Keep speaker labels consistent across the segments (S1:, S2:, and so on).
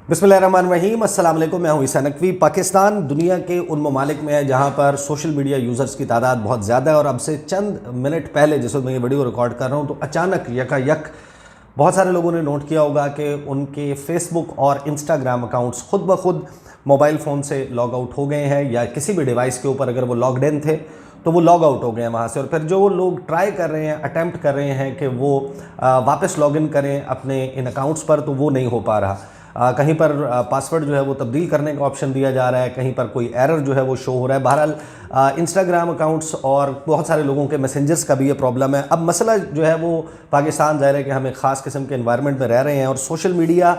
S1: बिस्मिल्लाहिर्रहमानिर्रहीम, अस्सलाम वालेकुम। मैं हूं ईसा नकवी। पाकिस्तान दुनिया के उन ममालिक में है जहां पर सोशल मीडिया यूज़र्स की तादाद बहुत ज़्यादा है और अब से चंद मिनट पहले जिस वक्त मैं ये वीडियो रिकॉर्ड कर रहा हूं तो अचानक यकायक बहुत सारे लोगों ने नोट किया होगा कि उनके फेसबुक और इंस्टाग्राम अकाउंट्स खुद ब खुद मोबाइल फ़ोन से लॉग आउट हो गए हैं, या किसी भी डिवाइस के ऊपर अगर वो लॉग्ड इन थे तो वो लॉग आउट हो गए हैं वहाँ से। और फिर जो लोग ट्राई कर रहे हैं, अटैम्प्ट कर रहे हैं कि वो वापस लॉग इन करें अपने इन अकाउंट्स पर, तो वो नहीं हो पा रहा। कहीं पर पासवर्ड जो है वो तब्दील करने का ऑप्शन दिया जा रहा है, कहीं पर कोई एरर जो है वो शो हो रहा है। बहरहाल इंस्टाग्राम अकाउंट्स और बहुत सारे लोगों के मैसेंजर्स का भी ये प्रॉब्लम है। अब मसला जो है वो पाकिस्तान ज़ाहिर है कि हम एक ख़ास किस्म के इन्वायरमेंट में रह रहे हैं और सोशल मीडिया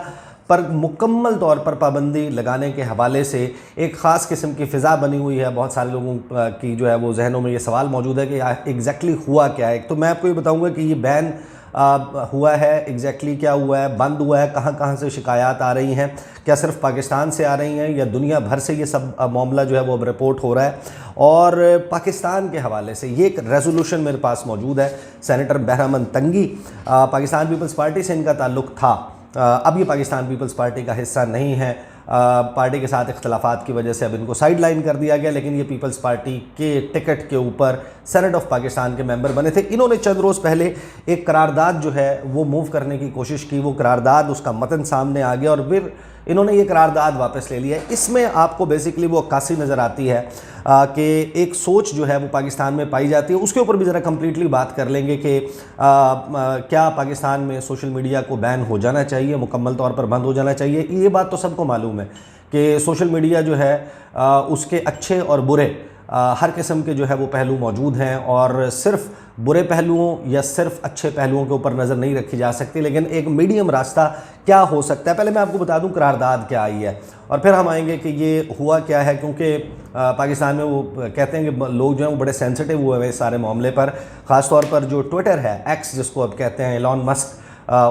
S1: पर मुकम्मल तौर पर पाबंदी लगाने के हवाले से एक ख़ास किस्म की फ़िज़ा बनी हुई है। बहुत सारे लोगों की जो है वो जहनों में ये सवाल मौजूद है कि एग्जैक्टली हुआ क्या है। तो मैं आपको ये बताऊँगा कि ये बैन हुआ है, एग्जैक्टली क्या हुआ है, बंद हुआ है, कहाँ कहाँ से शिकायत आ रही हैं, क्या सिर्फ पाकिस्तान से आ रही हैं या दुनिया भर से ये सब मामला जो है वो अब रिपोर्ट हो रहा है। और पाकिस्तान के हवाले से ये एक रेजोल्यूशन मेरे पास मौजूद है। सेनेटर बहरामन तंगी, पाकिस्तान पीपल्स पार्टी से इनका ताल्लुक़ था, अब ये पाकिस्तान पीपल्स पार्टी का हिस्सा नहीं है। पार्टी के साथ इख्तलाफात की वजह से अब इनको साइड लाइन कर दिया गया, लेकिन ये पीपल्स पार्टी के टिकट के ऊपर सेनेट ऑफ पाकिस्तान के मेंबर बने थे। इन्होंने चंद रोज़ पहले एक करारदाद जो है वो मूव करने की कोशिश की। वो करारदाद, उसका मतन सामने आ गया और फिर इन्होंने ये करारदाद वापस ले लिया। इसमें आपको बेसिकली वो अक्कासी नज़र आती है कि एक सोच जो है वो पाकिस्तान में पाई जाती है। उसके ऊपर भी ज़रा कम्प्लीटली बात कर लेंगे कि क्या पाकिस्तान में सोशल मीडिया को बैन हो जाना चाहिए, मुकम्मल तौर पर बंद हो जाना चाहिए। ये बात तो सबको मालूम है कि सोशल मीडिया जो है उसके अच्छे और बुरे हर किस्म के जो है वो पहलू मौजूद हैं और सिर्फ बुरे पहलुओं या सिर्फ अच्छे पहलुओं के ऊपर नज़र नहीं रखी जा सकती, लेकिन एक मीडियम रास्ता क्या हो सकता है। पहले मैं आपको बता दूं करारदाद क्या आई है और फिर हम आएंगे कि ये हुआ क्या है, क्योंकि पाकिस्तान में वो कहते हैं कि लोग जो हैं वो बड़े सेंसिटिव हुए हैं इस सारे मामले पर। ख़ास तौर पर जो ट्विटर है, एक्स जिसको अब कहते हैं, एलॉन मस्क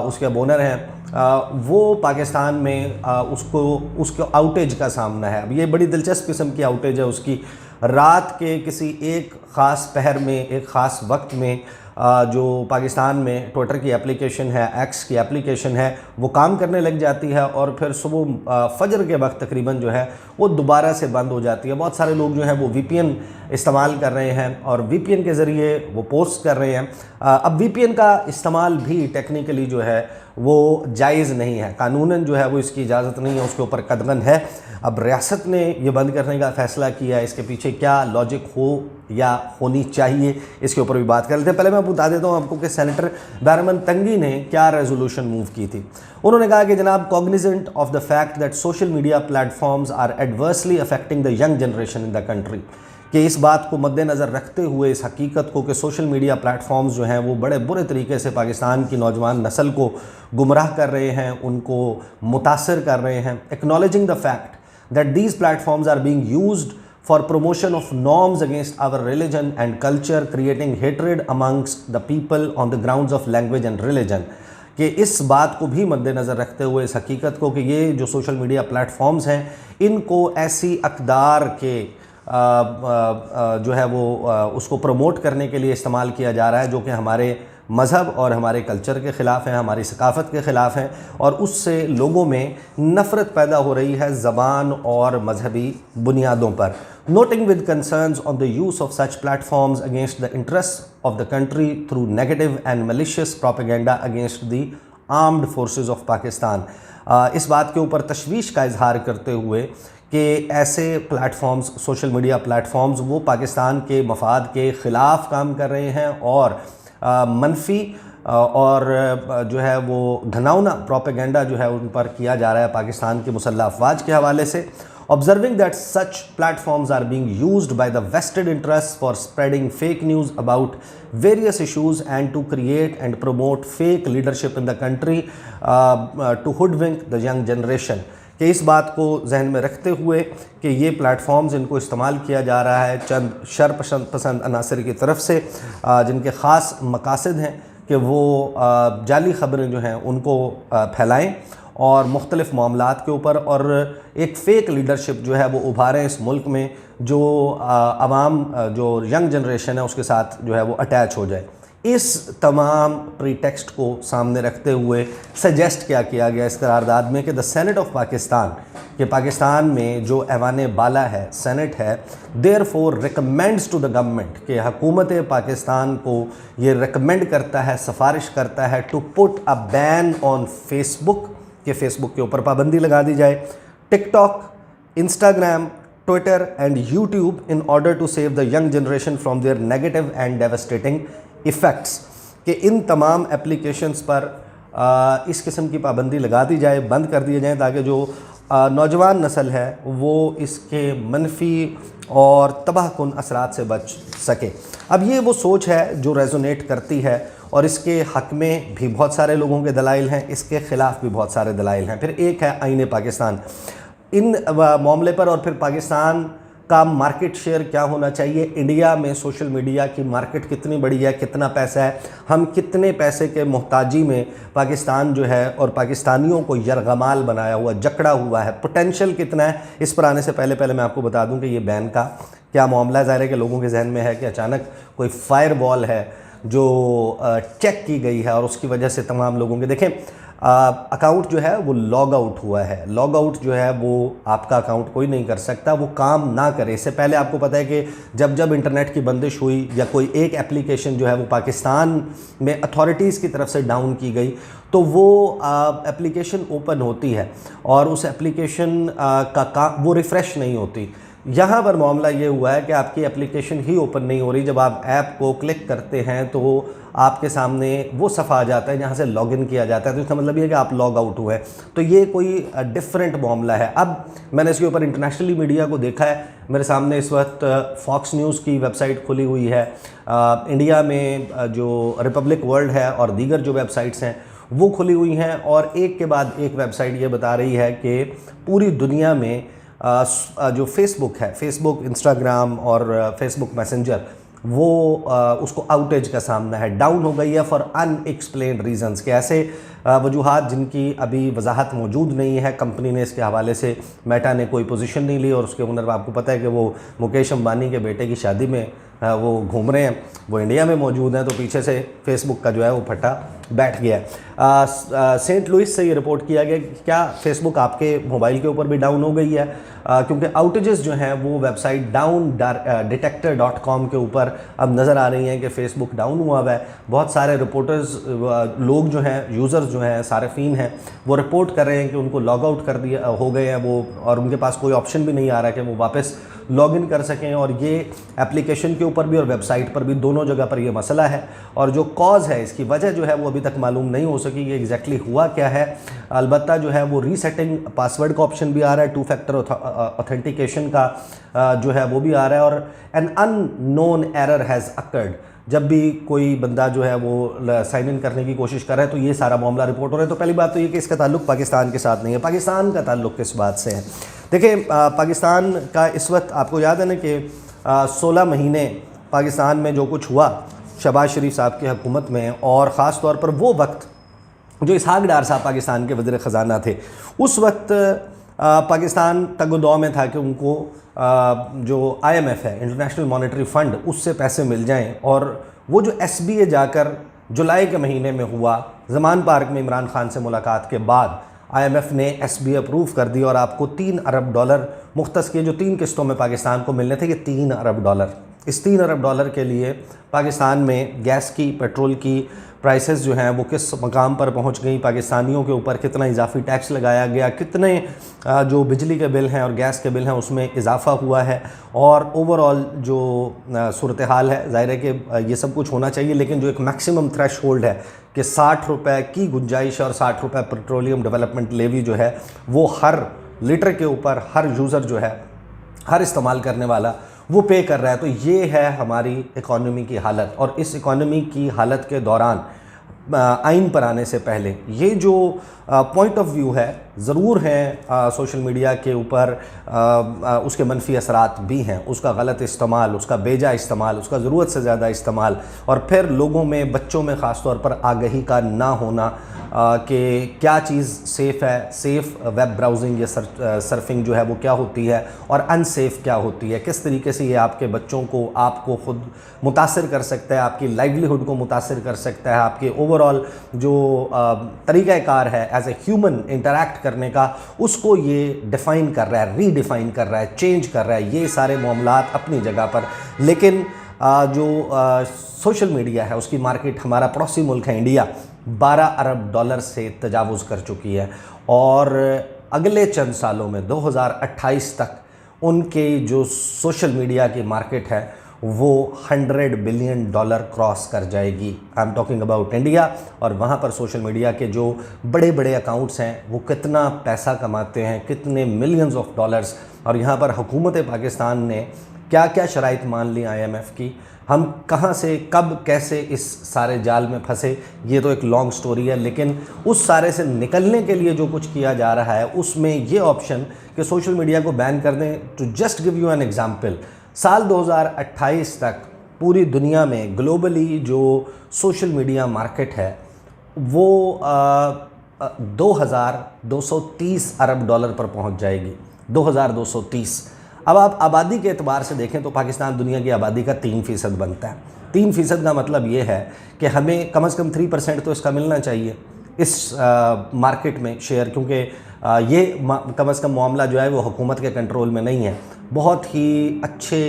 S1: उसके ओनर हैं, वो पाकिस्तान में उसको आउटेज का सामना है। अब ये बड़ी दिलचस्प किस्म की आउटेज है उसकी। रात के किसी एक ख़ास पहर में, एक ख़ास वक्त में जो पाकिस्तान में ट्विटर की एप्लीकेशन है, एक्स की एप्लीकेशन है, वो काम करने लग जाती है और फिर सुबह फजर के वक्त तकरीबन जो है वो दोबारा से बंद हो जाती है। बहुत सारे लोग जो हैं वो वीपीएन इस्तेमाल कर रहे हैं और वीपीएन के ज़रिए वो पोस्ट कर रहे हैं। अब वीपीएन का इस्तेमाल भी टेक्निकली जो है वो जायज़ नहीं है, कानूनन जो है वो इसकी इजाज़त नहीं है, उसके ऊपर कदगन है। अब रियासत ने ये बंद करने का फ़ैसला किया है, इसके पीछे क्या लॉजिक हो या होनी चाहिए, इसके ऊपर भी बात कर लेते हैं। पहले मैं बता देता हूँ आपको कि सेनेटर बहरामन तंगी ने क्या रेजोल्यूशन मूव की थी। उन्होंने कहा कि जनाब, cognizant of the fact that social media platforms are adversely affecting the young generation in the country, कि इस बात को मद्देनज़र रखते हुए, इस हकीकत को कि सोशल मीडिया प्लेटफॉर्म्स जो हैं वो बड़े बुरे तरीके से पाकिस्तान की नौजवान नस्ल को गुमराह कर रहे हैं, उनको मुतासर कर रहे हैं। Acknowledging the fact that these platforms are being used for promotion of norms against our religion and culture, creating hatred amongst the people on the grounds of language and religion, कि इस बात को भी मद्देनज़र रखते हुए, इस हकीकत को कि ये जो सोशल मीडिया प्लेटफॉर्म्स हैं इनको ऐसी अक़दार के जो है वो उसको प्रमोट करने के लिए इस्तेमाल किया जा रहा है जो कि हमारे मज़हब और हमारे कल्चर के ख़िलाफ़ हैं, हमारी सकाफ़त के ख़िलाफ़ हैं, और उससे लोगों में नफ़रत पैदा हो रही है ज़बान और मजहबी बुनियादों पर। Noting with concerns on the use of such platforms against the interest of the country through negative and malicious propaganda against the armed forces of Pakistan, इस बात के ऊपर तशवीश का इजहार करते हुए कि ऐसे प्लेटफॉर्म्स, सोशल मीडिया प्लेटफॉर्म्स, वो पाकिस्तान के मफाद के ख़िलाफ़ काम कर रहे हैं और मनफी और जो है वो घनाउना प्रोपेगेंडा जो है उन पर किया जा रहा है पाकिस्तान के मुसल्लह अफवाज के हवाले से। Observing that such platforms are being used by the vested interests for spreading fake news about various issues and to create and promote fake leadership in the country to hoodwink the young generation, कि इस बात को जहन में रखते हुए कि ये प्लेटफॉर्म्स इनको इस्तेमाल किया जा रहा है चंद शर पसंद अनासर की तरफ से, जिनके ख़ास मकासद हैं कि वो जाली ख़बरें जो हैं उनको फैलाएं और मुख्तलिफ़ मामलात के ऊपर, और एक फ़ेक लीडरशिप जो है वो उभारें इस मुल्क में, जो आवाम, जो यंग जनरेशन है उसके साथ जो है वो अटैच हो जाए। इस तमाम प्रीटेक्स्ट को सामने रखते हुए सजेस्ट क्या किया गया इस करारदाद में कि द सेनेट ऑफ पाकिस्तान, कि पाकिस्तान में जो ऐवान बाला है, सेनेट है, therefore recommends to the government, कि हुकूमत पाकिस्तान को ये रिकमेंड करता है, सिफारिश करता है to put a ban on Facebook, कि फेसबुक के ऊपर पाबंदी लगा दी जाए, TikTok, Instagram, Twitter and YouTube in order to save the young generation from their negative and devastating effects, कि इन तमाम एप्लीकेशंस पर इस किस्म की पाबंदी लगा दी जाए, बंद कर दिए जाएँ, ताकि जो नौजवान नस्ल है वो इसके मनफी और तबाहकुन असरात से बच सके। अब ये वो सोच है जो रेजोनेट करती है, और इसके हक़ में भी बहुत सारे लोगों के दलाइल हैं, इसके ख़िलाफ़ भी बहुत सारे दलाइल हैं। फिर एक है आईन पाकिस्तान, इन मामले पर, और फिर पाकिस्तान का मार्केट शेयर क्या होना चाहिए, इंडिया में सोशल मीडिया की मार्केट कितनी बड़ी है, कितना पैसा है, हम कितने पैसे के मोहताजी में पाकिस्तान जो है और पाकिस्तानियों को यरगमाल बनाया हुआ, जकड़ा हुआ है, पोटेंशियल कितना है। इस पर आने से पहले मैं आपको बता दूं कि ये बैन का क्या मामला है। ज़ाहिर है कि लोगों के जहन में है कि अचानक कोई फायरवॉल है जो चेक की गई है और उसकी वजह से तमाम लोगों के, देखें, अकाउंट जो है वो लॉग आउट हुआ है। लॉग आउट जो है वो आपका अकाउंट कोई नहीं कर सकता, वो काम ना करे। इससे पहले आपको पता है कि जब जब इंटरनेट की बंदिश हुई या कोई एक एप्लीकेशन जो है वो पाकिस्तान में अथॉरिटीज़ की तरफ से डाउन की गई, तो वो एप्लीकेशन ओपन होती है और उस एप्लीकेशन का वो रिफ़्रेश नहीं होती। यहाँ पर मामला ये हुआ है कि आपकी एप्लीकेशन ही ओपन नहीं हो रही। जब आप ऐप को क्लिक करते हैं तो आपके सामने वो सफ़ा आ जाता है जहाँ से लॉगिन किया जाता है, तो इसका मतलब ये है कि आप लॉग आउट हुए। तो ये कोई डिफरेंट मामला है। अब मैंने इसके ऊपर इंटरनेशनली मीडिया को देखा है। मेरे सामने इस वक्त फॉक्स न्यूज़ की वेबसाइट खुली हुई है, इंडिया में जो रिपब्लिक वर्ल्ड है और दीगर जो वेबसाइट्स हैं वो खुली हुई हैं, और एक के बाद एक वेबसाइट ये बता रही है कि पूरी दुनिया में जो फेसबुक है, फेसबुक, इंस्टाग्राम और फेसबुक मैसेंजर, वो उसको आउटेज का सामना है, डाउन हो गई है फॉर अनएक्सप्लेन्ड रीजंस, के ऐसे वजूहात जिनकी अभी वजाहत मौजूद नहीं है। कंपनी ने इसके हवाले से, मेटा ने कोई पोजीशन नहीं ली, और उसके ओनर, आपको पता है कि वो मुकेश अंबानी के बेटे की शादी में वो घूम रहे हैं, वो इंडिया में मौजूद हैं, तो पीछे से फेसबुक का जो है वो फटा बैठ गया है। सेंट लुइस से ये रिपोर्ट किया गया कि क्या फेसबुक आपके मोबाइल के ऊपर भी डाउन हो गई है, क्योंकि आउटेजेस जो हैं वो वेबसाइट डाउन डिटेक्टर.com के ऊपर अब नज़र आ रही हैं कि फेसबुक डाउन हुआ है। बहुत सारे रिपोर्टर्स, लोग जो हैं, यूज़र्स जो हैं, सार्फिन हैं, वो रिपोर्ट कर रहे हैं कि उनको लॉग आउट कर दिया हो गए हैं वो, और उनके पास कोई ऑप्शन भी नहीं आ रहा कि वो वापस लॉगिन कर सकें। और ये एप्लीकेशन के ऊपर भी और वेबसाइट पर भी, दोनों जगह पर ये मसला है, और जो कॉज है, इसकी वजह जो है वो अभी तक मालूम नहीं हो सकी कि एग्जैक्टली हुआ क्या है। अलबत्ता जो है वो रीसेटिंग पासवर्ड का ऑप्शन भी आ रहा है, 2 फैक्टर ऑथेंटिकेशन का जो है वो भी आ रहा है, और an unknown error has occurred. जब भी कोई बंदा जो है वो साइन इन करने की कोशिश कर रहा है तो ये सारा मामला रिपोर्ट हो रहा है। तो पहली बात तो ये कि इसका ताल्लुक पाकिस्तान के साथ नहीं है। पाकिस्तान का ताल्लुक किस बात से है? देखिए, पाकिस्तान का इस वक्त, आपको याद है ना कि 16 महीने पाकिस्तान में जो कुछ हुआ शहबाज शरीफ साहब की हुकूमत में, और ख़ास तौर पर वो वक्त जो इसहाक डार साहब पाकिस्तान के वज़ीर ख़जाना थे, उस वक्त पाकिस्तान तगदौ में था कि उनको जो IMF है, इंटरनेशनल मॉनेटरी फ़ंड, उससे पैसे मिल जाएं। और वो जो SBA जाकर जुलाई के महीने में हुआ, ज़मान पार्क में इमरान खान से मुलाकात के बाद IMF ने SBA अप्रूव कर दी और आपको $3 अरब मुख्तस किए, जो 3 किस्तों में पाकिस्तान को मिलने थे। ये $3 अरब, इस $3 अरब के लिए पाकिस्तान में गैस की, पेट्रोल की प्राइसेस जो हैं वो किस मकाम पर पहुंच गई, पाकिस्तानियों के ऊपर कितना इजाफी टैक्स लगाया गया, कितने जो बिजली के बिल हैं और गैस के बिल हैं उसमें इजाफा हुआ है, और ओवरऑल जो सूरत हाल है। ज़ाहिर है कि ये सब कुछ होना चाहिए, लेकिन जो एक मैक्सिमम थ्रेश होल्ड है कि 60 रुपये की गुंजाइश और 60 रुपये पेट्रोलियम डेवलपमेंट लेवी जो है वो हर लीटर के ऊपर हर यूज़र जो है, हर इस्तेमाल करने वाला वो पे कर रहा है। तो ये है हमारी इकॉनमी की हालत, और इस इकॉनमी की हालत के दौरान आइन पर आने से पहले ये जो पॉइंट ऑफ व्यू है ज़रूर हैं सोशल मीडिया के ऊपर, उसके मनफी असरात भी हैं, उसका गलत इस्तेमाल, उसका बेजा इस्तेमाल, उसका ज़रूरत से ज़्यादा इस्तेमाल, और फिर लोगों में, बच्चों में ख़ास तौर पर आगही का ना होना कि क्या चीज़ सेफ़ है, सेफ़ वेब ब्राउजिंग या सर्फिंग जो है वो क्या होती है और अनसेफ़ क्या होती है, किस तरीके से ये आपके बच्चों को, आपको ख़ुद मुतासिर कर सकता है, आपकी लाइवलीहुड को मुतासिर कर सकता है, आपके ओवरऑल जो तरीक़ाकार है एज ए ह्यूमन इंटरैक्ट करने का, उसको ये डिफ़ाइन कर रहा है, रीडिफ़ाइन कर रहा है, चेंज कर रहा है। ये सारे मामलात अपनी जगह पर, लेकिन जो सोशल मीडिया है उसकी मार्केट, हमारा पड़ोसी मुल्क है इंडिया, 12 अरब डॉलर से तजावुज़ कर चुकी है, और अगले चंद सालों में 2028 तक उनके जो सोशल मीडिया की मार्केट है वो $100 बिलियन क्रॉस कर जाएगी। I am talking about India. और वहाँ पर सोशल मीडिया के जो बड़े बड़े अकाउंट्स हैं वो कितना पैसा कमाते हैं, कितने मिलियंस ऑफ डॉलर्स, और यहाँ पर हुकूमत पाकिस्तान ने क्या क्या शराइत मान ली IMF की, हम कहाँ से, कब, कैसे इस सारे जाल में फंसे, ये तो एक लॉन्ग स्टोरी है। लेकिन उस सारे से निकलने के लिए जो कुछ किया जा रहा है उसमें ये ऑप्शन कि सोशल मीडिया को बैन कर दें। To just give you an example, साल 2028 तक पूरी दुनिया में ग्लोबली जो सोशल मीडिया मार्केट है वो 2230 अरब डॉलर पर पहुंच जाएगी। 2230। अब आप आबादी के एतबार से देखें तो पाकिस्तान दुनिया की आबादी का 3% बनता है। 3% का मतलब ये है कि हमें कम से कम 3% तो इसका मिलना चाहिए इस मार्केट में शेयर, क्योंकि ये कम से कम मामला जो है वो हुकूमत के कंट्रोल में नहीं है। बहुत ही अच्छे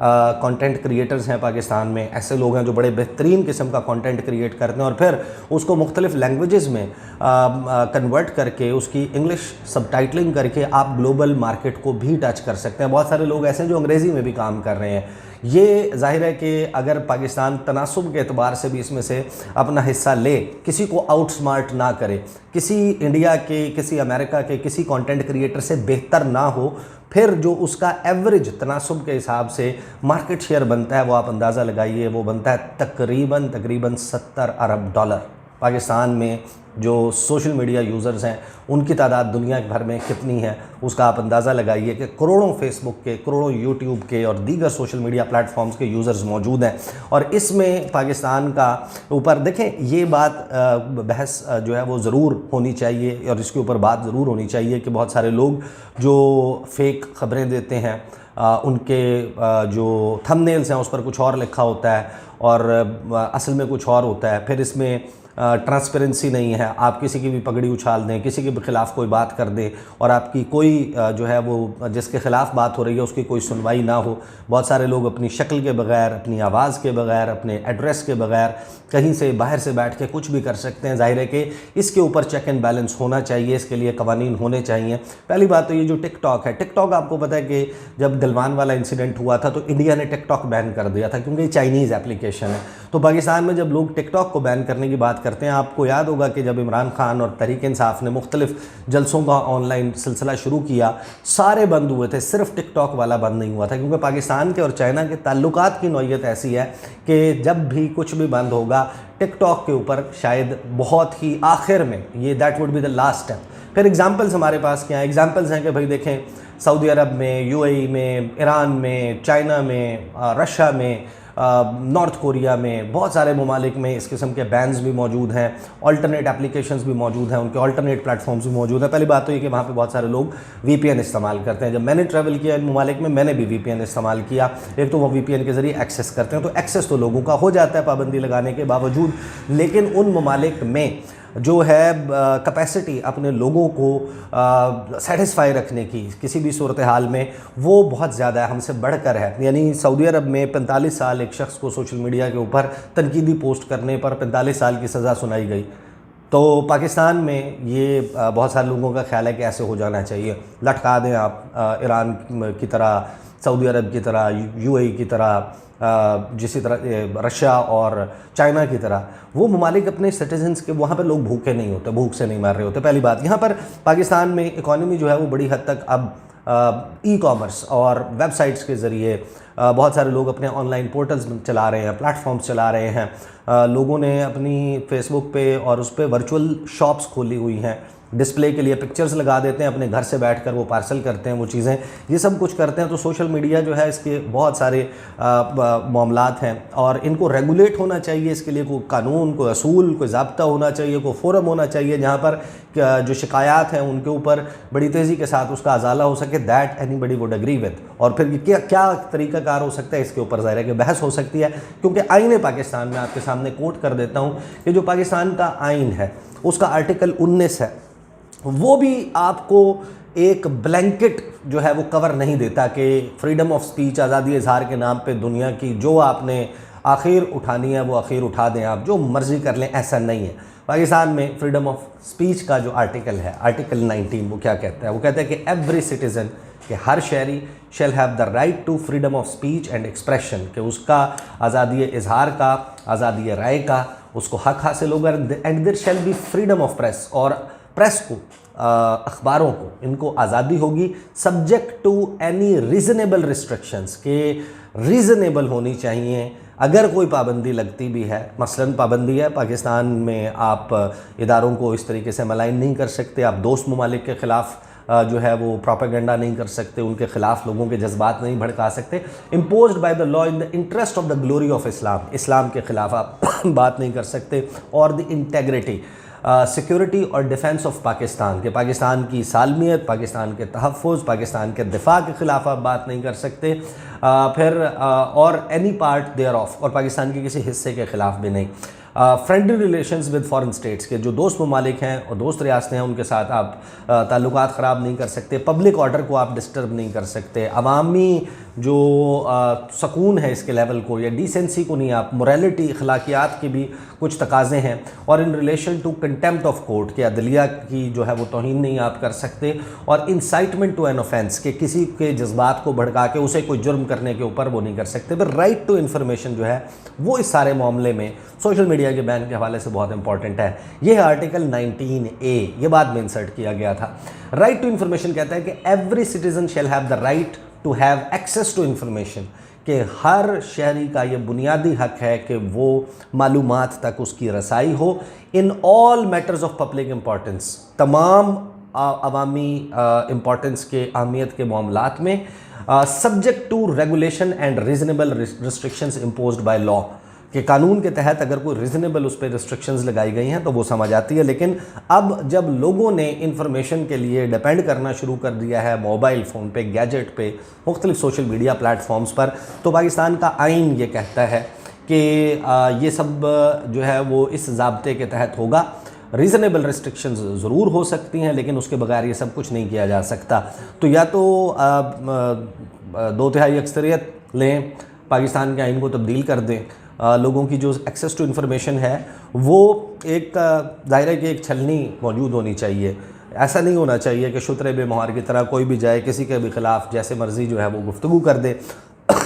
S1: कंटेंट क्रिएटर्स हैं पाकिस्तान में, ऐसे लोग हैं जो बड़े बेहतरीन किस्म का कंटेंट क्रिएट करते हैं और फिर उसको मुख्तलिफ लैंग्वेजेस में कन्वर्ट करके उसकी इंग्लिश सबटाइटलिंग करके आप ग्लोबल मार्केट को भी टच कर सकते हैं। बहुत सारे लोग ऐसे हैं जो अंग्रेज़ी में भी काम कर रहे हैं। ये जाहिर है कि अगर पाकिस्तान तनासुब के एतबार से भी इसमें से अपना हिस्सा ले, किसी को आउटस्मार्ट ना करे, किसी इंडिया के, किसी अमेरिका के, किसी कंटेंट क्रिएटर से बेहतर ना हो, फिर जो उसका एवरेज तनासुब के हिसाब से मार्केट शेयर बनता है वो आप अंदाज़ा लगाइए, वो बनता है तकरीबन 70 अरब डॉलर। पाकिस्तान में जो सोशल मीडिया यूज़र्स हैं उनकी तादाद दुनिया भर में कितनी है उसका आप अंदाज़ा लगाइए कि करोड़ों फेसबुक के, करोड़ों यूट्यूब के और दीगर सोशल मीडिया प्लेटफॉर्म्स के यूज़र्स मौजूद हैं। और इसमें पाकिस्तान का ऊपर देखें, ये बात बहस जो है वो ज़रूर होनी चाहिए और इसके ऊपर बात ज़रूर होनी चाहिए कि बहुत सारे लोग जो फेक ख़बरें देते हैं उनके जो थंबनेल्स हैं उस पर कुछ और लिखा होता है और असल में कुछ और होता है। फिर इसमें ट्रांसपेरेंसी नहीं है, आप किसी की भी पगड़ी उछाल दें, किसी के भी ख़िलाफ़ कोई बात कर दें और आपकी कोई जो है वो जिसके ख़िलाफ़ बात हो रही है उसकी कोई सुनवाई ना हो। बहुत सारे लोग अपनी शक्ल के बग़ैर, अपनी आवाज़ के बग़ैर, अपने एड्रेस के बग़ैर कहीं से बाहर से बैठ के कुछ भी कर सकते हैं। ज़ाहिर है कि इसके ऊपर चेक एंड बैलेंस होना चाहिए, इसके लिए कवानीन होने चाहिए। पहली बात तो ये जो टिकटॉक है, टिकटॉक आपको पता है कि जब गलवान वाला इंसिडेंट हुआ था तो इंडिया ने टिकटॉक बैन कर दिया था क्योंकि ये चाइनीज़ एप्लीकेशन है। तो पाकिस्तान में जब लोग टिकटॉक को बैन करने की बात करते हैं, आपको याद होगा कि जब इमरान खान और तहरीक इंसाफ ने मुख्तलिफ जलसों का ऑनलाइन सिलसिला शुरू किया, सारे बंद हुए थे, सिर्फ टिकटॉक वाला बंद नहीं हुआ था क्योंकि पाकिस्तान के और चाइना के ताल्लुकात की नौइयत ऐसी है कि जब भी कुछ भी बंद होगा टिकटॉक के ऊपर शायद बहुत ही आखिर में ये that would be the last step. फिर एग्जांपल्स हमारे पास क्या हैं? एग्जांपल्स हैं कि भाई देखें, सऊदी अरब में, यूएई में, ईरान में, चाइना में, रशिया में, नॉर्थ कोरिया में, बहुत सारे ममालिक में इस किस्म के बैन्स भी मौजूद हैं, अल्टरनेट एप्लीकेशंस भी मौजूद हैं, उनके अल्टरनेट प्लेटफॉर्म्स भी मौजूद हैं। पहली बात तो ये कि वहाँ पे बहुत सारे लोग VPN इस्तेमाल करते हैं। जब मैंने ट्रैवल किया इन ममालिक में, मैंने भी VPN इस्तेमाल किया। एक तो वो VPN के ज़रिए एक्सेस करते हैं, तो एक्सेस तो लोगों का हो जाता है पाबंदी लगाने के बावजूद, लेकिन उन ममालिक में जो है कैपेसिटी अपने लोगों को सेटिस्फाई रखने की किसी भी सूरत हाल में वो बहुत ज़्यादा है, हमसे बढ़कर है। यानी सऊदी अरब में 45 साल एक शख्स को सोशल मीडिया के ऊपर तनकीदी पोस्ट करने पर 45 साल की सज़ा सुनाई गई। तो पाकिस्तान में ये बहुत सारे लोगों का ख्याल है कि ऐसे हो जाना चाहिए, लटका दें आप ईरान की तरह, सऊदी अरब की तरह, UAE की तरह, जिसी तरह रशिया और चाइना की तरह। वो ममालिक अपने सिटीजन्स के, वहाँ पर लोग भूखे नहीं होते, भूख से नहीं मर रहे होते। पहली बात, यहाँ पर पाकिस्तान में इकॉनमी जो है वो बड़ी हद तक अब ई-कॉमर्स और वेबसाइट्स के ज़रिए बहुत सारे लोग अपने ऑनलाइन पोर्टल्स चला रहे हैं, प्लेटफॉर्म्स चला रहे हैं। लोगों ने अपनी फेसबुक पे और उस पर वर्चुअल शॉप्स खोली हुई हैं डिस्प्ले के लिए पिक्चर्स लगा देते हैं, अपने घर से बैठकर वो पार्सल करते हैं वो चीज़ें, ये सब कुछ करते हैं। तो सोशल मीडिया जो है इसके बहुत सारे मामलात हैं और इनको रेगुलेट होना चाहिए। इसके लिए कोई कानून, कोई असूल, कोई ज़ाब्ता होना चाहिए, कोई फोरम होना चाहिए जहाँ पर जो शिकायत हैं उनके ऊपर बड़ी तेज़ी के साथ उसका अजाला हो सके, that anybody would agree with. और फिर क्या क्या तरीक़ाकार हो सकता है, इसके ऊपर ज़ाहिर है कि बहस हो सकती है। क्योंकि आईन पाकिस्तान में आपके सामने कोट कर देता हूँ कि जो पाकिस्तान का आइन है उसका आर्टिकल 19 है, वो भी आपको एक ब्लैंकेट जो है वो कवर नहीं देता कि फ्रीडम ऑफ स्पीच, आज़ादी इजहार के नाम पे दुनिया की जो आपने आखिर उठानी है वो आखिर उठा दें, आप जो मर्ज़ी कर लें, ऐसा नहीं है। पाकिस्तान में फ्रीडम ऑफ स्पीच का जो आर्टिकल है, आर्टिकल 19, वो क्या कहता है? वो कहता है कि एवरी सिटीज़न, कि हर शहरी shall have the right to freedom of speech and expression, कि उसका आज़ादी इजहार का, आज़ादी राय का उसको हक हासिल होगा। And there shall be freedom of press, और प्रेस को, अखबारों को, इनको आज़ादी होगी subject to any reasonable restrictions, के रीज़नेबल होनी चाहिए। अगर कोई पाबंदी लगती भी है, मसलन पाबंदी है पाकिस्तान में, आप इदारों को इस तरीके से मलाइन नहीं कर सकते, आप दोस्त ममालिक के ख़िलाफ़ जो है वो प्रोपेगेंडा नहीं कर सकते, उनके ख़िलाफ़ लोगों के जज्बात नहीं भड़का सकते, imposed by the law in the interest of the glory of Islam, Islam के ख़िलाफ़ आप बात नहीं कर सकते, और द इंटेग्रिटी, सिक्योरिटी और डिफेंस ऑफ पाकिस्तान, के पाकिस्तान की सालमियत, पाकिस्तान के तहफ़्फ़ुज़, पाकिस्तान के दिफा के ख़िलाफ़ आप बात नहीं कर सकते, फिर और एनी पार्ट देयर ऑफ, और पाकिस्तान के किसी हिस्से के ख़िलाफ़ भी नहीं। Friendly relations with foreign states, के जो दोस्त ममालिक हैं और दोस्त रियासतें हैं उनके साथ आप ताल्लुकात ख़राब नहीं कर सकते, पब्लिक ऑर्डर को आप डिस्टर्ब नहीं कर सकते, अवामी जो सकून है इसके लेवल को या डिसेंसी को नहीं, आप मोरालिटी, अखलाकियात के भी कुछ तकाज़े हैं। और in relation to contempt of court, के अदलिया की जो है वो तौहीन नहीं आप कर सकते, और इंसाइटमेंट टू एन ऑफेंस, के किसी के जज्बात को भड़का के उसे कोई जुर्म करने के ऊपर वो नहीं कर सकते। फिर राइट टू इन्फॉर्मेशन जो है वो इस सारे मामले में सोशल मीडिया के बैन के हवाले से बहुत इंपॉर्टेंट है। ये है आर्टिकल 19A, ये बाद में इंसर्ट किया गया था। राइट टू इन्फॉर्मेशन कहता है कि every citizen shall have the right to have access to information, कि हर शहरी का ये बुनियादी हक है कि वो मालूमात तक उसकी रसाई हो, in all matters of public importance, तमाम अवामी इम्पॉर्टेंस के, अहमियत के मामलात में, subject to regulation and reasonable restrictions imposed by law, कि कानून के तहत अगर कोई रीज़नेबल उस पर रिस्ट्रिक्शंस लगाई गई हैं तो वो समझ आती है। लेकिन अब जब लोगों ने इंफॉर्मेशन के लिए डिपेंड करना शुरू कर दिया है मोबाइल फ़ोन पे, गैजेट पे, मुख्तलिफ सोशल मीडिया प्लेटफॉर्म्स पर, तो पाकिस्तान का आइन ये कहता है कि ये सब जो है वो इस ज़ाब्ते के तहत होगा। रीज़नेबल रिस्ट्रिक्शंस ज़रूर हो सकती हैं लेकिन उसके बगैर ये सब कुछ नहीं किया जा सकता। तो या तो 2/3 अक्सरियत लें, पाकिस्तान के आइन को तब्दील कर दें, लोगों की जो एक्सेस टू इन्फॉर्मेशन है वो एक दायरे की एक छलनी मौजूद होनी चाहिए। ऐसा नहीं होना चाहिए कि शुतरे बेमहार की तरह कोई भी जाए किसी के भी ख़िलाफ़ जैसे मर्ज़ी जो है वो गुफ्तगू कर दे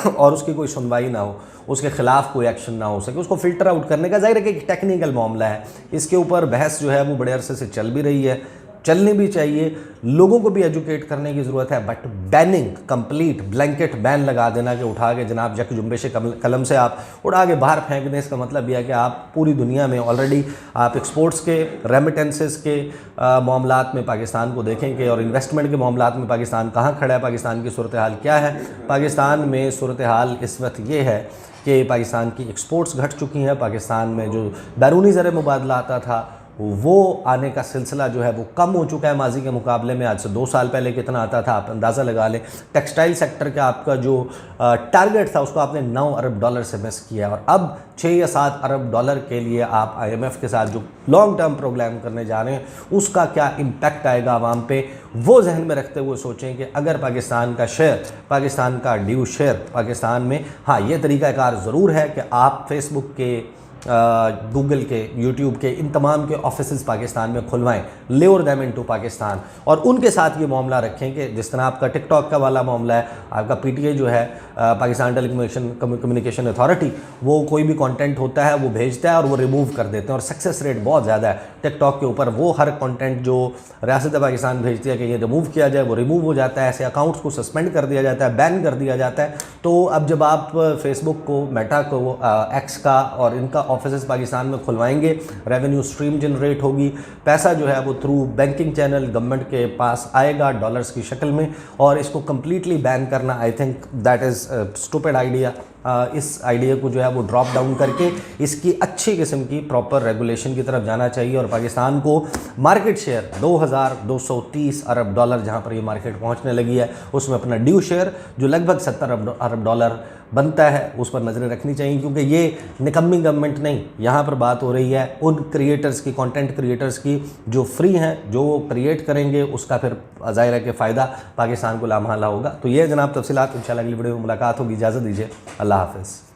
S1: और उसकी कोई सुनवाई ना हो, उसके ख़िलाफ़ कोई एक्शन ना हो सके। उसको फ़िल्टर आउट करने का ज़ाहिर है कि एक टेक्निकल मामला है, इसके ऊपर बहस जो है वो बड़े अरसे से चल भी रही है, चलनी भी चाहिए, लोगों को भी एजुकेट करने की ज़रूरत है। But banning, complete blanket ban लगा देना कि उठा के जनाब जक जुम्बे कलम से आप उड़ा के बाहर फेंक दें, इसका मतलब यह है कि आप पूरी दुनिया में ऑलरेडी आप एक्सपोर्ट्स के, रेमिटेंसेस के मामलात में पाकिस्तान को देखेंगे और इन्वेस्टमेंट के मामलात में पाकिस्तान कहाँ खड़ा है, पाकिस्तान की सूरत हाल क्या है। पाकिस्तान में सूरत हाल इस वक्त ये है कि पाकिस्तान की एक्सपोर्ट्स घट चुकी हैं, पाकिस्तान में जो बैरूनी ज़र मुबादला आता था वो आने का सिलसिला जो है वो कम हो चुका है माजी के मुकाबले में। आज से 2 साल पहले कितना आता था आप अंदाज़ा लगा लें। टेक्सटाइल सेक्टर का आपका जो टारगेट था उसको आपने 9 अरब डॉलर से मिस किया और अब 6 या 7 अरब डॉलर के लिए आप IMF के साथ जो लॉन्ग टर्म प्रोग्राम करने जा रहे हैं उसका क्या इम्पैक्ट आएगा आवाम पे, वो जहन में रखते हुए सोचें कि अगर पाकिस्तान का शेयर, पाकिस्तान का ड्यू शेयर पाकिस्तान में, हाँ ये तरीक़ाकार ज़रूर है कि आप फेसबुक के, गूगल के, यूट्यूब के, इन तमाम के ऑफिसेज़ पाकिस्तान में खुलवाएं, ल्योर देम इनटू पाकिस्तान, और उनके साथ ये मामला रखें कि जिस तरह आपका टिकटॉक का वाला मामला है, आपका PTI जो है पाकिस्तान टेलीकम्युनिकेशन अथॉरिटी, वो कोई भी कंटेंट होता है वो भेजता है और वो रिमूव कर देते हैं और सक्सेस रेट बहुत ज़्यादा है टिकटॉक के ऊपर। वो हर कंटेंट जो रियासत पाकिस्तान भेजती है कि ये रिमूव किया जाए वो रिमूव हो जाता है, ऐसे अकाउंट्स को सस्पेंड कर दिया जाता है, बैन कर दिया जाता है। तो अब जब आप फेसबुक को, मेटा को, एक्स का और इनका ऑफिस पाकिस्तान में खुलवाएंगे, रेवेन्यू स्ट्रीम जनरेट होगी, पैसा जो है वो थ्रू बैंकिंग चैनल गवर्नमेंट के पास आएगा डॉलर्स की शक्ल में। और इसको कम्प्लीटली बैन करना, I think that is stupid idea. इस आइडिया को जो है वो ड्रॉप डाउन करके इसकी अच्छी किस्म की प्रॉपर रेगुलेशन की तरफ जाना चाहिए और पाकिस्तान को मार्केट शेयर 2230 अरब डॉलर जहां पर ये मार्केट पहुंचने लगी है उसमें अपना ड्यू शेयर जो लगभग 70 अरब डॉलर बनता है उस पर नज़रें रखनी चाहिए, क्योंकि ये निकम्मी गवर्नमेंट नहीं, यहाँ पर बात हो रही है उन क्रिएटर्स की, कंटेंट क्रिएटर्स की जो फ्री हैं, जो वो क्रिएट करेंगे उसका फिर ज़ाहिर है कि फ़ायदा पाकिस्तान को लामहला होगा। तो ये जनाब तफसीलात, इंशाल्लाह अगली वीडियो में मुलाकात होगी। इजाज़त दीजिए, अल्लाह हाफ़िज़।